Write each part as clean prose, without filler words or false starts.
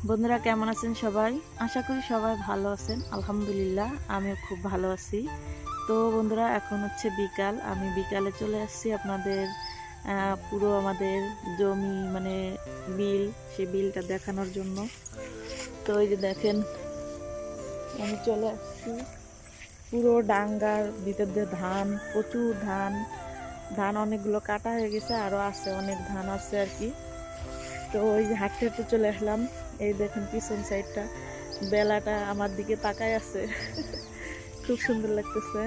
বন্ধুরা, কেমন আছেন সবাই? আশা করি সবাই ভালো আছেন। আলহামদুলিল্লাহ, আমিও খুব ভালো আছি। তো বন্ধুরা, এখন হচ্ছে বিকাল। আমি বিকালে চলে আসছি আপনাদের পুরো আমাদের জমি মানে বিল, সেই বিলটা দেখানোর জন্য। তো এই যে দেখেন, আমি চলে আসছি পুরো ডাঙ্গার ভিতর দিয়ে ধান, প্রচুর ধান। ধান অনেকগুলো কাটা হয়ে গেছে, আরও আছে, অনেক ধান আছে আর কি। তো ওই যে হাঁটতে হাঁটতে চলে আসলাম। এই দেখেন পিছন সাইডটা, বেলাটা আমার দিকে তাকায় আছে। খুব সুন্দর লাগতেছে।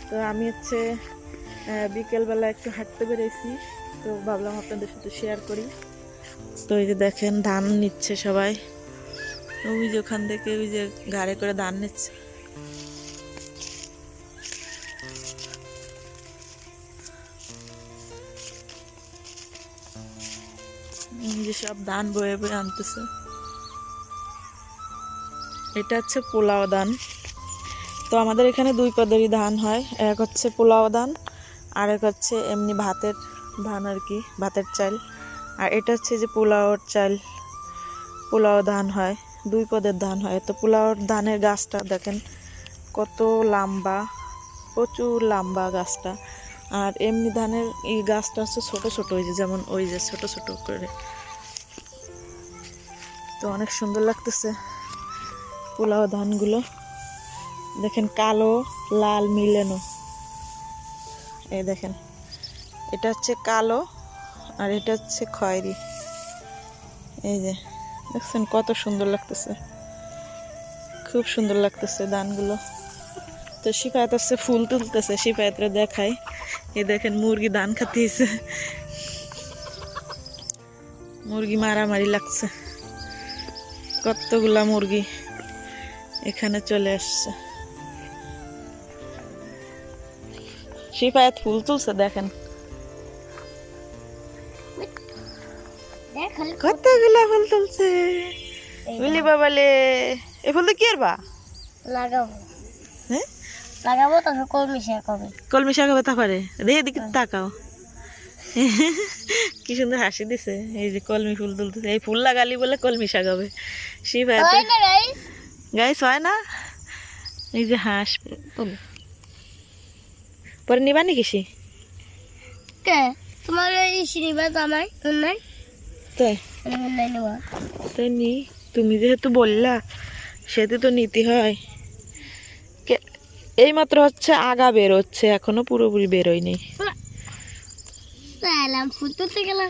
তো আমি হচ্ছে বিকেলবেলা একটু হাঁটতে বেরিয়েছি, তো ভাবলাম আপনাদের সাথে শেয়ার করি। তো এই যে দেখেন ধান নিচ্ছে সবাই, ওই যে ওখান থেকে ওই যে গাড়ি করে ধান নিচ্ছে। যে সব ধান বয়ে বয়ে আনতেছে। এটা হচ্ছে পোলাও ধান। তো আমাদের এখানে দুই পদেরই ধান হয়, এক হচ্ছে পোলাও ধান আর এক হচ্ছে এমনি ভাতের ধান আর কি, ভাতের চাল। আর এটা হচ্ছে যে পোলাওর চাল, পোলাও ধান হয়, দুই পদের ধান হয়। তো পোলাওর ধানের গাছটা দেখেন কত লম্বা, প্রচুর লম্বা গাছটা। আর এমনি ধানের এই গাছটা হচ্ছে ছোট ছোট, ওই যে যেমন ওই যে ছোট ছোট করে। তো অনেক সুন্দর লাগতেছে পোলাও ধানগুলো, দেখেন কালো লাল মিলেনো। এই দেখেন, এটা হচ্ছে কালো আর এটা হচ্ছে খয়েরি। এই যে দেখছেন কত সুন্দর লাগতেছে, খুব সুন্দর লাগতেছে ধানগুলো। তো শিফায়াত হচ্ছে ফুল তুলতেছে, শিফায়াতরে দেখায়। এই দেখেন মুরগি ধান খাতিয়েছে, মুরগি মারামারি লাগছে, কতগুলা মুরগি এখানে চলে আসছে। শিফায়াত ফুল তুলছে, দেখেন কতগুলা ফুল তুলছে। বুঝলি বাবালে, এই ফুল তো কি আর বা লাগাবো, হ্যাঁ লাগাবো তখন কলমি শাক হবে। কলমি শাক হবে, তারপরে দেখে দিকে তাকাও। কি সুন্দর হাসি দিছে। এই যে কলমি ফুল তুলতেছে, এই ফুল লাগালি বলে কলমি শাক হবে। শিফায়াত হয় না গাইস? গাইস হয় না। এই যে হাঁস পরে নিবা নাকি সে? কে তোমার এই শ্রীবাদ আমার নাই, তাই আমি নাই নেব। তাই নি, তুমি যেহেতু বললা সেহেতু তো নিতে হয়। এই মাত্র হচ্ছে আগা বের হচ্ছে, এখনো পুরোপুরি বেরোয়নি। এলাম ফুল তুলতে গেলাম,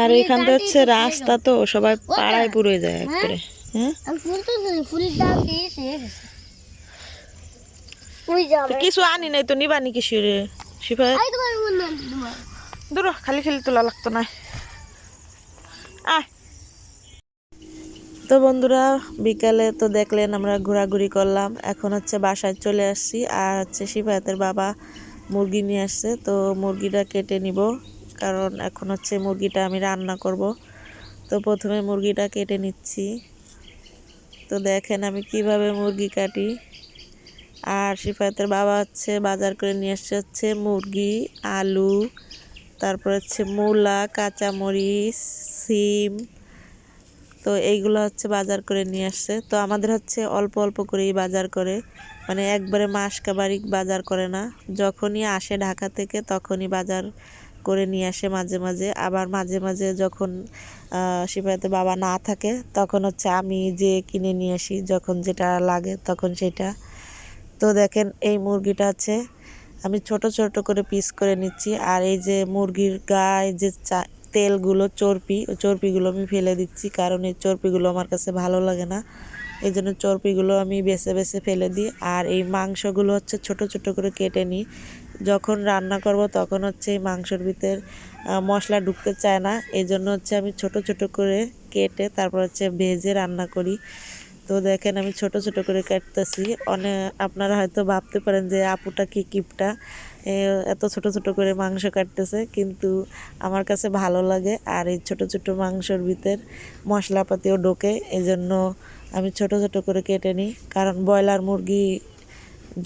আর এখানটা হচ্ছে রাস্তা, তো সবাই পাড়ায় পুরো যায় একবারে। হ্যাঁ, আমি ফুল তুলতে ফুলের দাম দিয়ে শেষ ওই যাবে। তো কিছু আনি নাই তো নিবা নাকি শিরে শিফায়? আই তোমার মন না তোমার দূর খালি খালি তোলা লাগতো না। আয়। তো বন্ধুরা, বিকালে তো দেখলেন আমরা ঘোরাঘুরি করলাম, এখন হচ্ছে বাসায় চলে আসছি। আর হচ্ছে শিফায়াতের বাবা মুরগি নিয়ে আসছে, তো মুরগিটা কেটে নিব, কারণ এখন হচ্ছে মুরগিটা আমি রান্না করব। তো প্রথমে মুরগিটা কেটে নিচ্ছি। তো দেখেন আমি কিভাবে মুরগি কাটি। আর শিফায়াতের বাবা হচ্ছে বাজার করে নিয়ে আসছে হচ্ছে মুরগি, আলু, তারপর হচ্ছে মূলা, কাঁচামরিচ, সিম। তো এইগুলো হচ্ছে বাজার করে নিয়ে আসছে। তো আমাদের হচ্ছে অল্প অল্প করেই বাজার করে, মানে একবারে মাসকাবারি বাজার করে না। যখনই আসে ঢাকা থেকে তখনই বাজার করে নিয়ে আসে মাঝে মাঝে। আবার মাঝে মাঝে যখন শিফায়াতের বাবা না থাকে তখন হচ্ছে আমি যে কিনে নিয়ে আসি, যখন যেটা লাগে তখন সেটা। তো দেখেন এই মুরগিটা আছে, আমি ছোট ছোট করে পিস করে নিচ্ছি। আর এই যে মুরগির গায়ে যে তেলগুলো, চর্বি, ওই চর্বিগুলো আমি ফেলে দিচ্ছি, কারণ এই চর্বিগুলো আমার কাছে ভালো লাগে না। এই জন্য চর্বিগুলো আমি বেছে বেছে ফেলে দিই। আর এই মাংসগুলো হচ্ছে ছোট ছোট করে কেটে নিই। যখন রান্না করব তখন হচ্ছে এই মাংসর ভিতর মশলা ঢুকতে চায় না, এই জন্য হচ্ছে আমি ছোট ছোট করে কেটে তারপর হচ্ছে ভেজে রান্না করি। তো দেখেন আমি ছোট ছোট করে কাটতেছি। আপনারা হয়তো ভাবতে পারেন যে আপুটা কি কিপটা, এত ছোট ছোট করে মাংস কাটতেছে, কিন্তু আমার কাছে ভালো লাগে। আর এই ছোট ছোট মাংসর ভিতর মশলাপাতিও ঢোকে, এই জন্য আমি ছোট ছোট করে কেটে নিই। কারণ ব্রয়লার মুরগি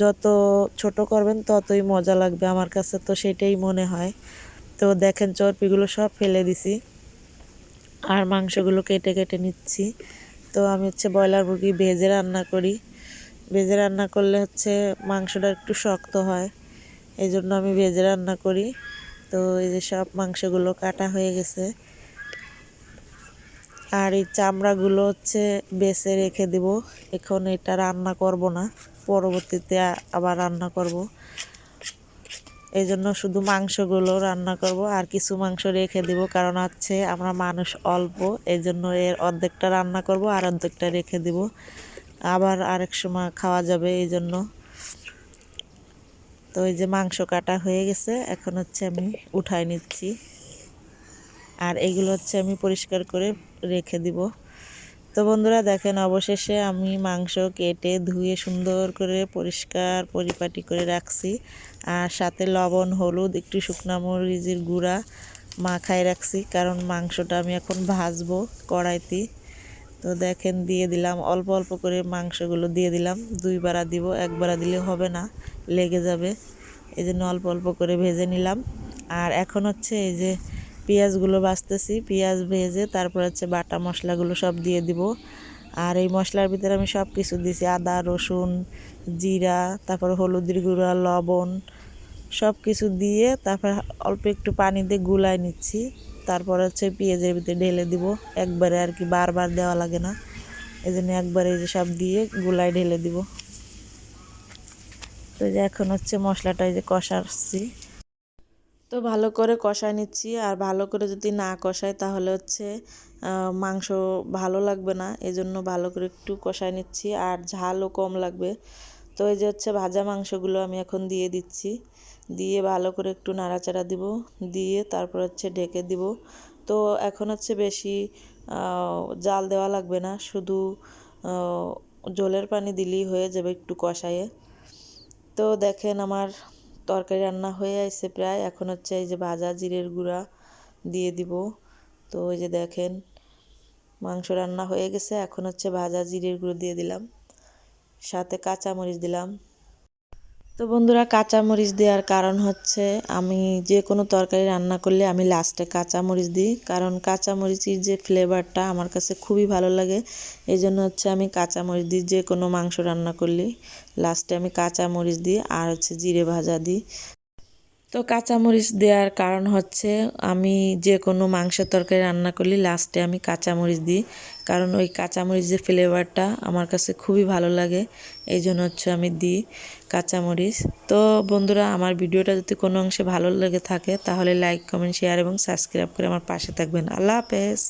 যত ছোট করবেন ততই মজা লাগবে, আমার কাছে তো সেটাই মনে হয়। তো দেখেন চর্বিগুলো সব ফেলে দিছি। আর মাংসগুলো কেটে কেটে নিচ্ছি। তো আমি হচ্ছে ব্রয়লার মুরগি ভেজে রান্না করি। ভেজে রান্না করলে হচ্ছে মাংসটা একটু শক্ত হয়, এই জন্য আমি ভেজে রান্না করি। তো এই যে সব মাংসগুলো কাটা হয়ে গেছে, আর এই চামড়াগুলো হচ্ছে বেছে রেখে দিব। এখন এটা রান্না করব না, পরবর্তীতে আবার রান্না করব। এই জন্য শুধু মাংসগুলো রান্না করব, আর কিছু মাংস রেখে দিব, কারণ হচ্ছে আমরা মানুষ অল্প, এই জন্য এর অর্ধেকটা রান্না করব আর অর্ধেকটা রেখে দিব, আবার আরেক সময় খাওয়া যাবে এই জন্য। তো এই যে মাংস কাটা হয়ে গেছে, এখন হচ্ছে আমি উঠাই নিচ্ছি, আর এইগুলো হচ্ছে আমি পরিষ্কার করে রেখে দিব। তো বন্ধুরা দেখেন, অবশেষে আমি মাংস কেটে ধুয়ে সুন্দর করে পরিষ্কার পরিপাটি করে রাখছি, আর সাথে লবণ হলুদ একটু শুকনো মরিচের গুঁড়া মাখায় রাখছি, কারণ মাংসটা আমি এখন ভাজবো কড়াইতে। তো দেখেন দিয়ে দিলাম অল্প অল্প করে, মাংসগুলো দিয়ে দিলাম, দুইবারা দিব, একবারা দিলে হবে না, লেগে যাবে, এই জন্য অল্প অল্প করে ভেজে নিলাম। আর এখন হচ্ছে এই যে পেঁয়াজগুলো ভাজতেছি, পেঁয়াজ ভেজে তারপর হচ্ছে বাটা মশলাগুলো সব দিয়ে দিব। আর এই মশলার ভিতরে আমি সব কিছু দিছি, আদা রসুন জিরা, তারপর হলুদের গুঁড়া লবণ সব কিছু দিয়ে তারপর অল্প একটু পানি দিয়ে গুলায় নিচ্ছি। তারপর হচ্ছে পেঁয়াজের ভিতরে ঢেলে দিব, একবারে আর কি, বারবার দেওয়া লাগে না, এই জন্য একবারে এই যে সব দিয়ে গুলায় ঢেলে দিব। তো যে এখন হচ্ছে মশলাটা এই যে কষাচ্ছি, তো ভালো করে কষায় নিচ্ছি। আর ভালো করে যদি না কষায় তাহলে হচ্ছে মাংস ভালো লাগবে না, এই জন্য ভালো করে একটু কষায় নিচ্ছি, আর ঝালও কম লাগবে। তো এই যে হচ্ছে ভাজা মাংসগুলো আমি এখন দিয়ে দিচ্ছি, দিয়ে ভালো করে একটু নাড়াচাড়া দিব, দিয়ে তারপর হচ্ছে ঢেকে দিব। তো এখন হচ্ছে বেশি জাল দেওয়া লাগবে না, শুধু ঝোলের পানি দিলেই হয়ে যাবে একটু কষায়ে। তো দেখেন আমার তরকারি রান্না হয়ে আসছে প্রায়, এখন হচ্ছে এই যে ভাজা জিরের গুঁড়া দিয়ে দিব। তো ওই যে দেখেন মাংস রান্না হয়ে গেছে, এখন হচ্ছে ভাজা জিরের গুঁড়ো দিয়ে দিলাম, সাথে কাঁচামরিচ দিলাম। তো বন্ধুরা, কাঁচামরিচ দেওয়ার কারণ হচ্ছে আমি যে কোনো তরকারি রান্না করলে আমি লাস্টে কাঁচামরিচ দিই, কারণ কাঁচামরিচের যে ফ্লেভারটা আমার কাছে খুবই ভালো লাগে, এই জন্য হচ্ছে আমি কাঁচামরিচ দিই। যে কোনো মাংস রান্না করলে লাস্টে আমি কাঁচামরিচ দিই, আর হচ্ছে জিরে ভাজা দিই। তো কাঁচামরিচ দেওয়ার কারণ হচ্ছে আমি যে কোনো মাংসের তরকারি রান্না করলে লাস্টে আমি কাঁচামরিচ দিই, কারণ ওই কাঁচামরিচের ফ্লেভারটা আমার কাছে খুবই ভালো লাগে, এই জন্য হচ্ছে আমি দিই কাঁচামরিচ। তো বন্ধুরা, আমার ভিডিওটা যদি কোনো অংশে ভালো লেগে থাকে তাহলে লাইক কমেন্ট শেয়ার এবং সাবস্ক্রাইব করে আমার পাশে থাকবেন। আল্লাহ হাফেজ।